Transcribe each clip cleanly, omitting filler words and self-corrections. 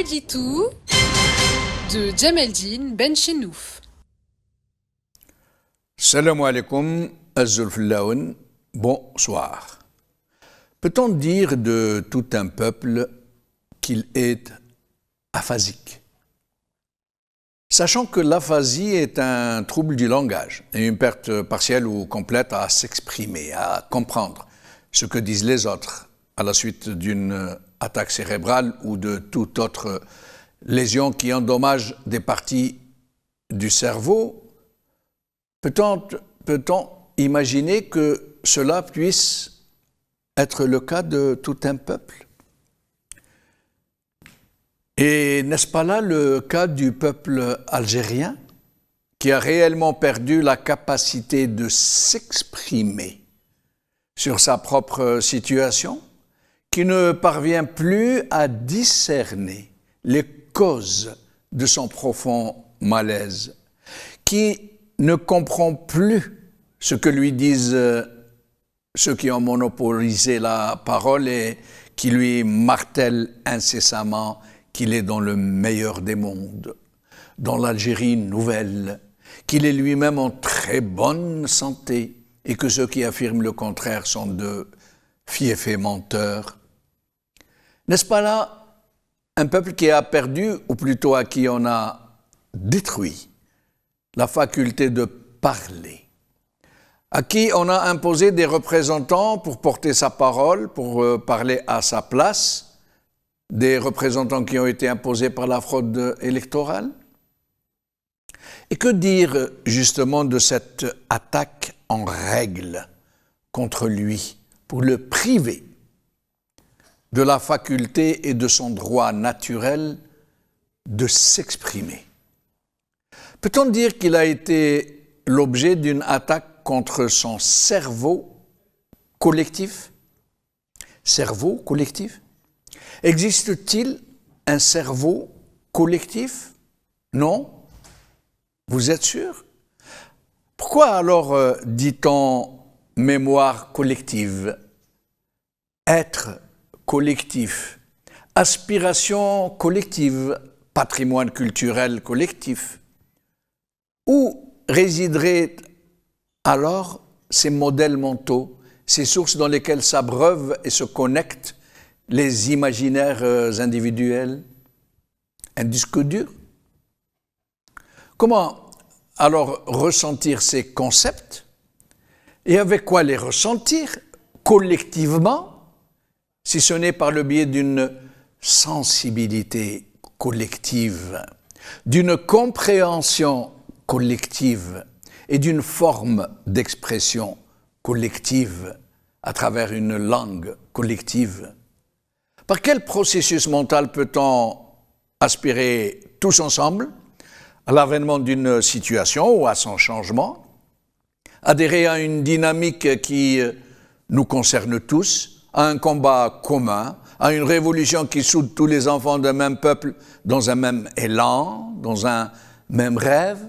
Edlitou de Djemeldine Benchenouf. Salam alaikum, Azulflaoun, bonsoir. Peut-on dire de tout un peuple qu'il est aphasique? Sachant que l'aphasie est un trouble du langage et une perte partielle ou complète à s'exprimer, à comprendre ce que disent les autres à la suite d'une attaque cérébrale ou de toute autre lésion qui endommage des parties du cerveau, peut-on imaginer que cela puisse être le cas de tout un peuple? Et n'est-ce pas là le cas du peuple algérien qui a réellement perdu la capacité de s'exprimer sur sa propre situation, qui ne parvient plus à discerner les causes de son profond malaise, qui ne comprend plus ce que lui disent ceux qui ont monopolisé la parole et qui lui martèlent incessamment qu'il est dans le meilleur des mondes, dans l'Algérie nouvelle, qu'il est lui-même en très bonne santé et que ceux qui affirment le contraire sont de fiefs menteurs. N'est-ce pas là un peuple qui a perdu, ou plutôt à qui on a détruit la faculté de parler, à qui on a imposé des représentants pour porter sa parole, pour parler à sa place, des représentants qui ont été imposés par la fraude électorale? Et que dire justement de cette attaque en règle contre lui pour le priver de la faculté et de son droit naturel de s'exprimer? Peut-on dire qu'il a été l'objet d'une attaque contre son cerveau collectif? Cerveau collectif? Existe-t-il un cerveau collectif? Non? Vous êtes sûr? Pourquoi alors dit-on mémoire collective, être collectif, aspiration collective, patrimoine culturel collectif? Où résideraient alors ces modèles mentaux, ces sources dans lesquelles s'abreuvent et se connectent les imaginaires individuels? Un disque dur? Comment alors ressentir ces concepts et avec quoi les ressentir collectivement si ce n'est par le biais d'une sensibilité collective, d'une compréhension collective et d'une forme d'expression collective à travers une langue collective? Par quel processus mental peut-on aspirer tous ensemble à l'avènement d'une situation ou à son changement, adhérer à une dynamique qui nous concerne tous, à un combat commun, à une révolution qui soude tous les enfants d'un même peuple dans un même élan, dans un même rêve?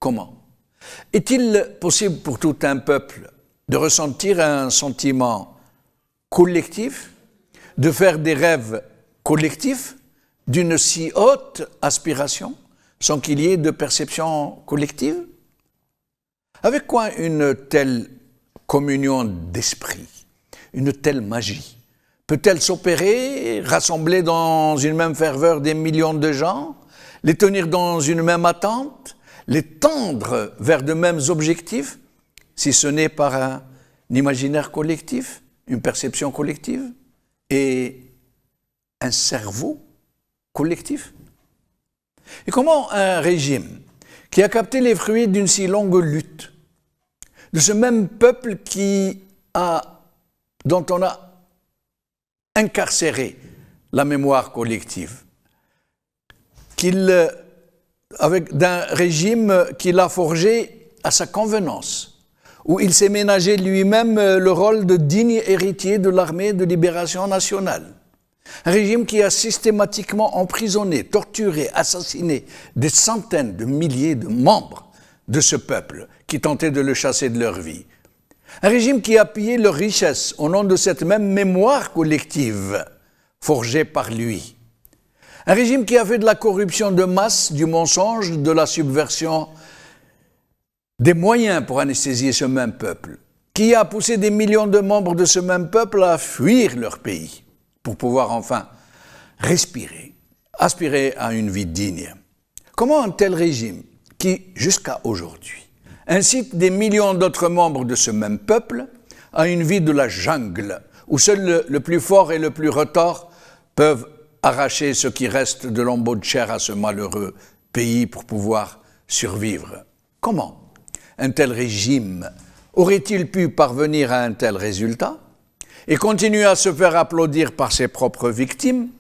Comment? Est-il possible pour tout un peuple de ressentir un sentiment collectif, de faire des rêves collectifs d'une si haute aspiration, sans qu'il y ait de perception collective? Avec quoi une telle communion d'esprit, une telle magie, peut-elle s'opérer, rassembler dans une même ferveur des millions de gens, les tenir dans une même attente, les tendre vers de mêmes objectifs, si ce n'est par un imaginaire collectif, une perception collective et un cerveau collectif? Et comment un régime qui a capté les fruits d'une si longue lutte, de ce même peuple dont on a incarcéré la mémoire collective, d'un régime qu'il a forgé à sa convenance, où il s'est ménagé lui-même le rôle de digne héritier de l'armée de libération nationale. Un régime qui a systématiquement emprisonné, torturé, assassiné des centaines de milliers de membres de ce peuple qui tentaient de le chasser de leur vie. Un régime qui a pillé leurs richesses au nom de cette même mémoire collective forgée par lui. Un régime qui a fait de la corruption de masse, du mensonge, de la subversion, des moyens pour anesthésier ce même peuple, qui a poussé des millions de membres de ce même peuple à fuir leur pays pour pouvoir enfin respirer, aspirer à une vie digne. Comment un tel régime, qui jusqu'à aujourd'hui incite des millions d'autres membres de ce même peuple à une vie de la jungle, où seul le plus fort et le plus retors peuvent arracher ce qui reste de lambeaux de chair à ce malheureux pays pour pouvoir survivre. Comment un tel régime aurait-il pu parvenir à un tel résultat et continuer à se faire applaudir par ses propres victimes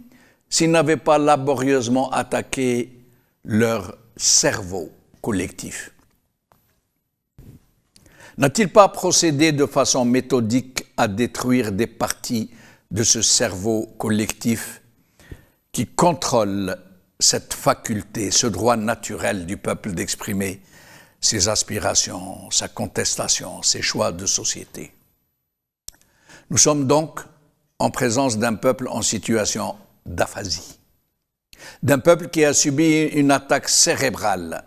s'il n'avait pas laborieusement attaqué leur cerveau collectif? N'a-t-il pas procédé de façon méthodique à détruire des parties de ce cerveau collectif qui contrôle cette faculté, ce droit naturel du peuple d'exprimer ses aspirations, sa contestation, ses choix de société? Nous sommes donc en présence d'un peuple en situation d'aphasie, d'un peuple qui a subi une attaque cérébrale,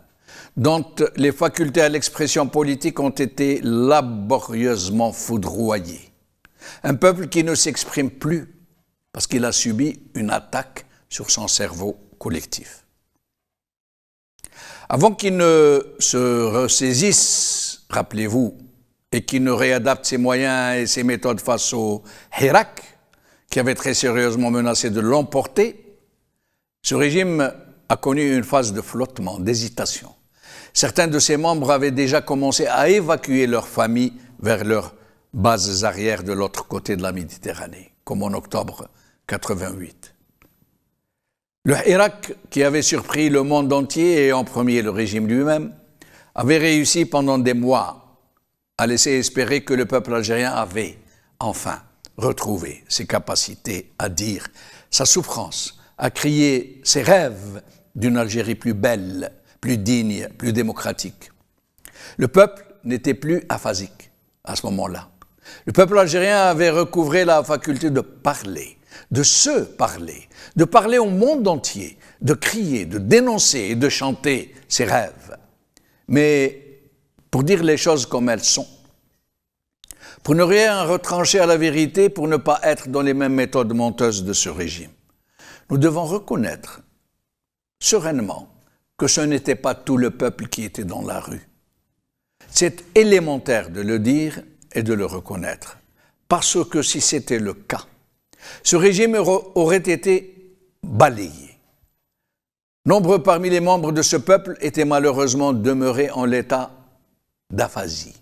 dont les facultés à l'expression politique ont été laborieusement foudroyées. Un peuple qui ne s'exprime plus parce qu'il a subi une attaque sur son cerveau collectif. Avant qu'il ne se ressaisisse, rappelez-vous, et qu'il ne réadapte ses moyens et ses méthodes face au Hirak, qui avait très sérieusement menacé de l'emporter, ce régime a connu une phase de flottement, d'hésitation. Certains de ses membres avaient déjà commencé à évacuer leurs familles vers leurs bases arrières de l'autre côté de la Méditerranée, comme en octobre 88. Le Hirak, qui avait surpris le monde entier et en premier le régime lui-même, avait réussi pendant des mois à laisser espérer que le peuple algérien avait enfin retrouvé ses capacités à dire sa souffrance, à crier ses rêves d'une Algérie plus belle, plus digne, plus démocratique. Le peuple n'était plus aphasique à ce moment-là. Le peuple algérien avait recouvré la faculté de parler, de se parler, de parler au monde entier, de crier, de dénoncer et de chanter ses rêves. Mais pour dire les choses comme elles sont, pour ne rien retrancher à la vérité, pour ne pas être dans les mêmes méthodes menteuses de ce régime, nous devons reconnaître sereinement que ce n'était pas tout le peuple qui était dans la rue. C'est élémentaire de le dire et de le reconnaître, parce que si c'était le cas, ce régime aurait été balayé. Nombreux parmi les membres de ce peuple étaient malheureusement demeurés en l'état d'aphasie,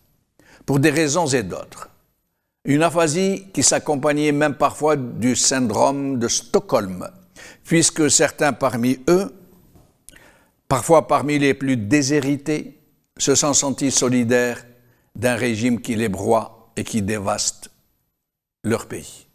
pour des raisons et d'autres. Une aphasie qui s'accompagnait même parfois du syndrome de Stockholm, puisque certains parmi eux, parfois parmi les plus déshérités, se sont sentis solidaires d'un régime qui les broie et qui dévaste leur pays.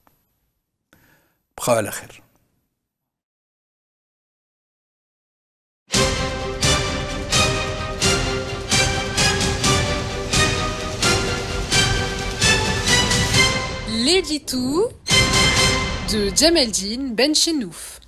L'édito de Djemeldine Benchenouf.